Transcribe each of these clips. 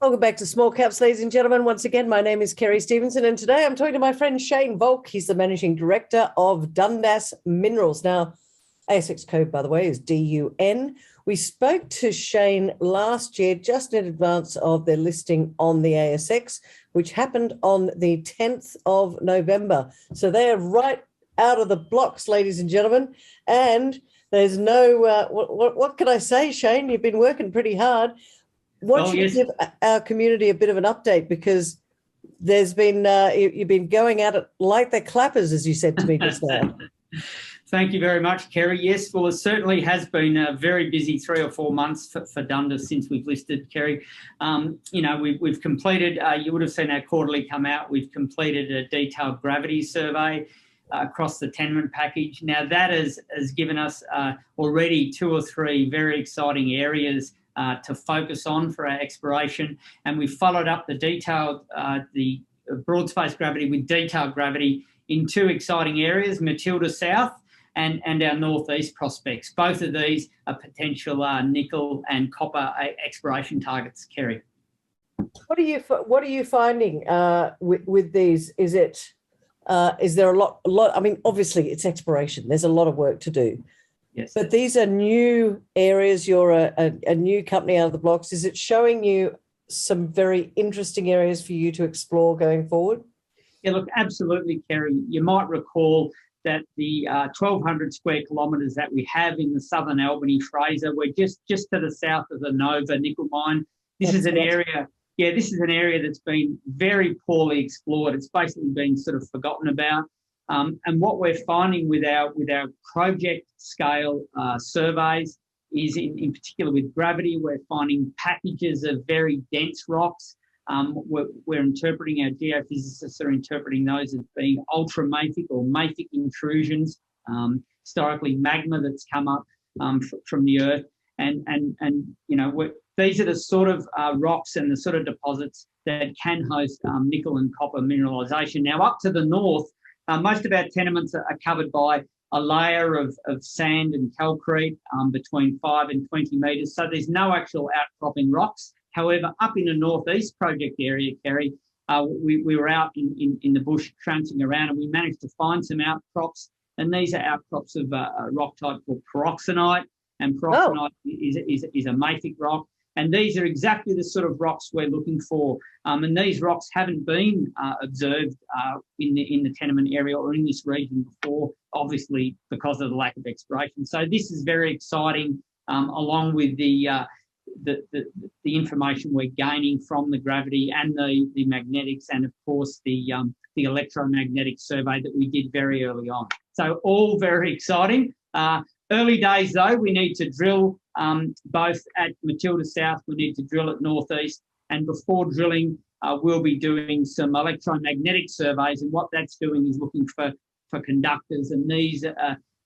Welcome back to Small Caps, ladies and gentlemen. Once again, my name is Kerry Stevenson, and today I'm talking to my friend Shane Volk. He's the Managing Director of Dundas Minerals. Now, ASX code, by the way, is DUN. We spoke to Shane last year, just in advance of their listing on the ASX, which happened on the 10th of November. So they are right out of the blocks, ladies and gentlemen. And there's no, what can I say, Shane? You've been working pretty hard. Why don't you give our community a bit of an update, because there's been you've been going at it like they're clappers, as you said to me just now. Thank you very much, Kerry. Yes, well, it certainly has been a very busy 3 or 4 months for Dundas since we've listed, Kerry. We've completed, you would have seen our quarterly come out, we've completed a detailed gravity survey across the tenement package. Now, that has given us already 2 or 3 very exciting areas to focus on for our exploration, and we followed up the broad space gravity with detailed gravity in 2 exciting areas, Matilda South and our northeast prospects. Both of these are potential nickel and copper exploration targets, Kerry. What are you finding with these? Is there a lot? I mean, obviously it's exploration. There's a lot of work to do. Yes. But these are new areas. You're a new company out of the blocks. Is it showing you some very interesting areas for you to explore going forward? Yeah, look, absolutely, Kerry. You might recall that the 1,200 square kilometres that we have in the southern Albany Fraser, we're just to the south of the Nova nickel mine. This is an area that's been very poorly explored. It's basically been sort of forgotten about. And what we're finding with our project scale surveys is, in particular with gravity, we're finding packages of very dense rocks. We're interpreting, our geophysicists are interpreting those as being ultramafic or mafic intrusions, historically magma that's come up from the earth. And these are the sort of rocks and the sort of deposits that can host nickel and copper mineralisation. Now, up to the north, most of our tenements are covered by a layer of sand and calcrete between 5 and 20 metres, so there's no actual outcropping rocks. However, up in the northeast project area, Kerry, we were out in the bush tramping around, and we managed to find some outcrops, and these are outcrops of a rock type called pyroxenite, and pyroxenite is a mafic rock. And these are exactly the sort of rocks we're looking for. And these rocks haven't been observed in the tenement area or in this region before, obviously because of the lack of exploration. So this is very exciting, along with the information we're gaining from the gravity and the magnetics, and of course the electromagnetic survey that we did very early on. So all very exciting. Early days though, we need to drill both at Matilda South, we need to drill at Northeast, and before drilling we'll be doing some electromagnetic surveys, and what that's doing is looking for conductors, and these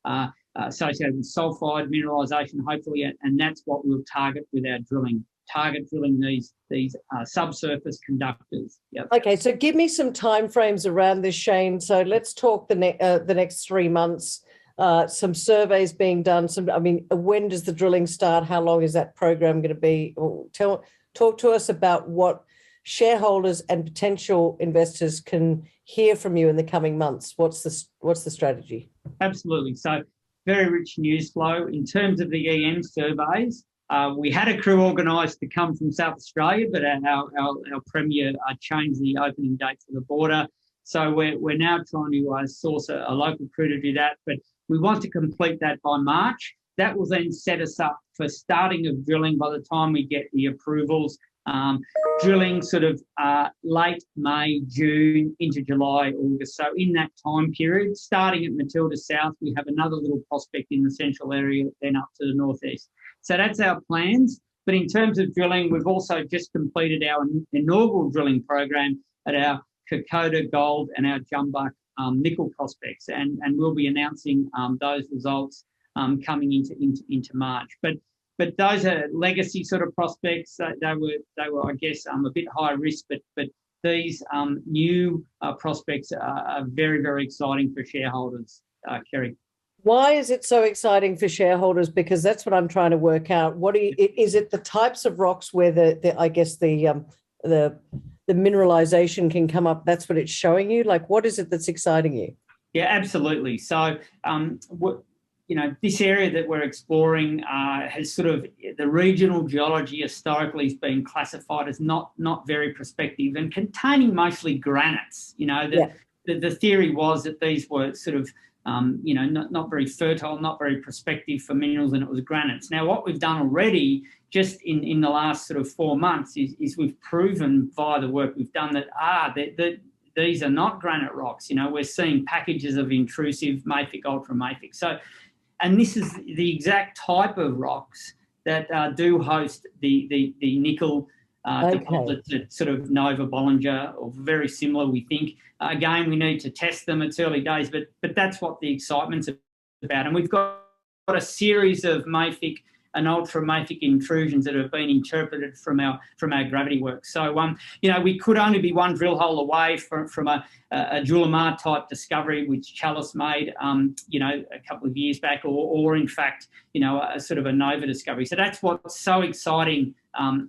are associated with sulphide mineralisation hopefully, and that's what we'll target with our drilling. Target drilling these subsurface conductors. Yep. Okay, so give me some timeframes around this, Shane. So let's talk the next 3 months. Some surveys being done. When does the drilling start? How long is that program going to be? Talk to us about what shareholders and potential investors can hear from you in the coming months. What's the strategy? Absolutely. So very rich news flow in terms of the EM surveys. We had a crew organised to come from South Australia, but our Premier changed the opening date for the border. So we're now trying to source a local crew to do that, but we want to complete that by March. That will then set us up for starting of drilling by the time we get the approvals. Drilling sort of late May, June into July, August. So in that time period, starting at Matilda South, we have another little prospect in the central area, then up to the northeast. So that's our plans. But in terms of drilling, we've also just completed our inaugural drilling program at our Kokoda Gold and our Jumbuck nickel prospects, and we'll be announcing those results coming into March. But those are legacy sort of prospects. They were I guess a bit high risk, but these new prospects are very, very exciting for shareholders, Kerry. Why is it so exciting for shareholders? Because that's what I'm trying to work out. Is it the types of rocks where the the mineralization can come up, that's what it's showing you? Like, what is it that's exciting you? Yeah, absolutely. So, this area that we're exploring has sort of, the regional geology historically has been classified as not very prospective and containing mostly granites. The theory was that these were sort of, not very fertile, not very prospective for minerals, and it was granites. Now, what we've done already, just in the last sort of 4 months, is we've proven via the work we've done that these are not granite rocks. We're seeing packages of intrusive mafic, ultramafic. So, and this is the exact type of rocks that do host the nickel deposits at sort of Nova Bollinger, or very similar, we think. Again, we need to test them. It's early days, but that's what the excitement's about. And we've got a series of mafic and ultramafic intrusions that have been interpreted from our gravity work. So, we could only be one drill hole away from a Julimar type discovery, which Chalice made, a couple of years back, or in fact, a sort of a Nova discovery. So that's what's so exciting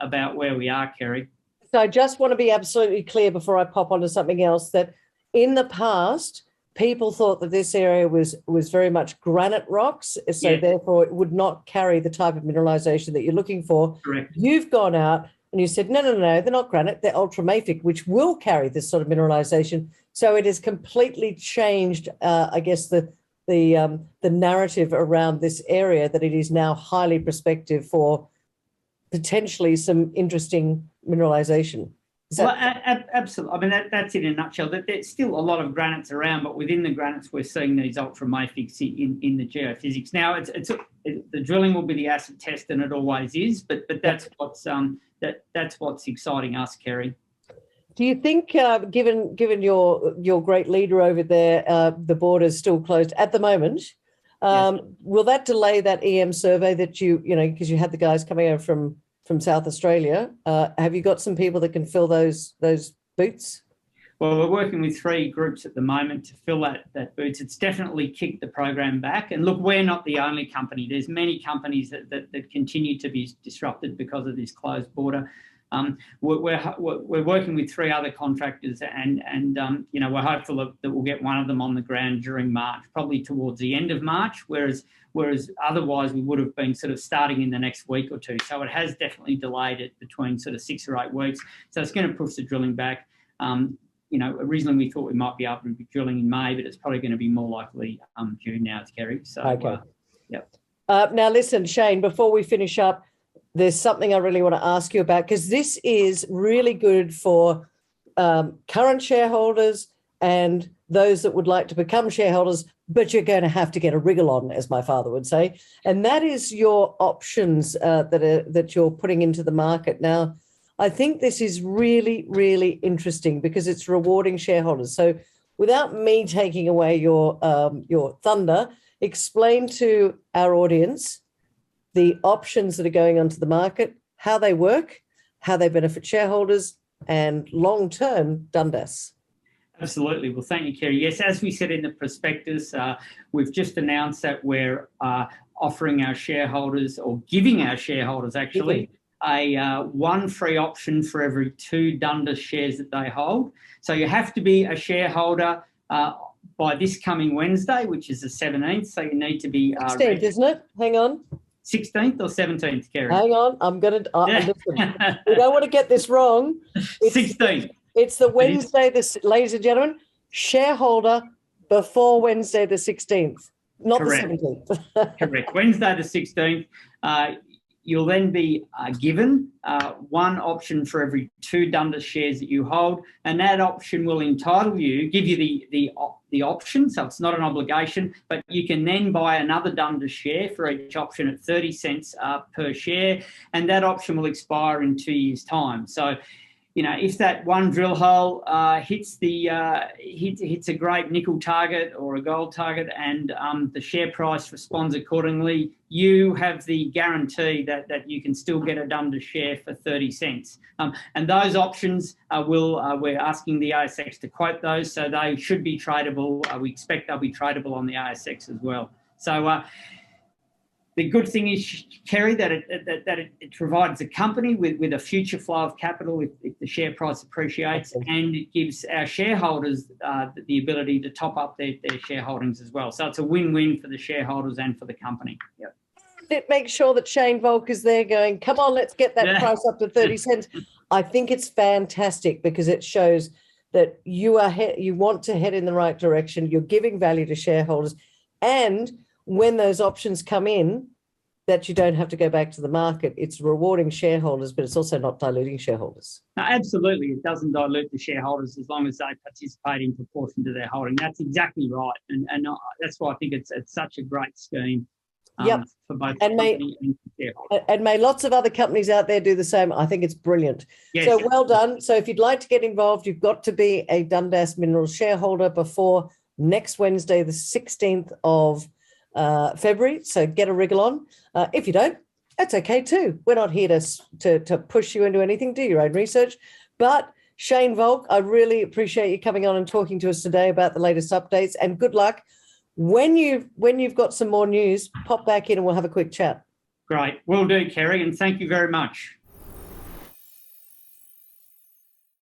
about where we are, Kerry. So I just want to be absolutely clear before I pop onto something else, that in the past, people thought that this area was very much granite rocks, so therefore it would not carry the type of mineralization that you're looking for. Correct. You've gone out and you said, no, they're not granite, they're ultramafic, which will carry this sort of mineralization. So it has completely changed, I guess, the narrative around this area, that it is now highly prospective for potentially some interesting mineralization. Well, absolutely. I mean, that's it in a nutshell. There's still a lot of granites around, but within the granites, we're seeing these ultramafics in the geophysics. Now, the drilling will be the acid test, and it always is. But that's what's exciting us, Kerry. Do you think, given your great leader over there, the border is still closed at the moment? Yes. Will that delay that EM survey that because you had the guys coming over from South Australia? Have you got some people that can fill those boots? Well, we're working with 3 groups at the moment to fill that boots. It's definitely kicked the program back. And look, we're not the only company. There's many companies that continue to be disrupted because of this closed border. We're working with 3 other contractors, and we're hopeful that we'll get one of them on the ground during March, probably towards the end of March, whereas otherwise we would have been sort of starting in the next week or 2. So it has definitely delayed it between sort of 6 or 8 weeks. So it's going to push the drilling back. Originally we thought we might be able to be drilling in May, but it's probably going to be more likely June now, Kerry. So, okay. Yep. Now listen, Shane, before we finish up, there's something I really want to ask you about, because this is really good for current shareholders and those that would like to become shareholders, but you're going to have to get a wriggle on, as my father would say. And that is your options that you're putting into the market. Now, I think this is really, really interesting because it's rewarding shareholders. So without me taking away your thunder, explain to our audience the options that are going onto the market, how they work, how they benefit shareholders, and long-term Dundas. Absolutely. Well, thank you, Kerry. Yes, as we said in the prospectus, we've just announced that we're offering our shareholders, or giving our shareholders actually, one free option for every 2 Dundas shares that they hold. So you have to be a shareholder by this coming Wednesday, which is the 17th. So you need to be 16th, isn't it? Hang on. 16th or 17th, Kerry? Hang on, I'm going to... listen, we don't want to get this wrong. 16th. It's the Wednesday, ladies and gentlemen, shareholder before Wednesday the 16th, not Correct. The 17th. Correct. Wednesday the 16th. You'll then be given one option for every 2 Dundas shares that you hold, and that option will give you the option, so it's not an obligation, but you can then buy another Dundas share for each option at 30 cents per share, and that option will expire in 2 years' time. So, if that one drill hole hits a great nickel target or a gold target, and the share price responds accordingly, you have the guarantee that you can still get a Dundas share for 30 cents. And those options we're asking the ASX to quote those, so they should be tradable. We expect they'll be tradable on the ASX as well. So The good thing is, Kerry, that it provides the company with a future flow of capital if the share price appreciates, and it gives our shareholders the ability to top up their shareholdings as well. So it's a win-win for the shareholders and for the company. Yep. It makes sure that Shane Volk is there going, come on, let's get that price up to 30 cents. I think it's fantastic because it shows that you want to head in the right direction. You're giving value to shareholders. And when those options come in, that you don't have to go back to the market. It's rewarding shareholders, but it's also not diluting shareholders. No, absolutely. It doesn't dilute the shareholders as long as they participate in proportion to their holding. That's exactly right. And that's why I think it's such a great scheme for both the company and shareholders. And may lots of other companies out there do the same. I think it's brilliant. Yes. So well done. So if you'd like to get involved, you've got to be a Dundas Minerals shareholder before next Wednesday, the 16th of February. So get a wriggle on. If you don't, that's okay too. We're not here to push you into anything. Do your own research. But Shane Volk, I really appreciate you coming on and talking to us today about the latest updates, and good luck. When you've got some more news, pop back in and we'll have a quick chat. Great. Will do, Kerry, and thank you very much.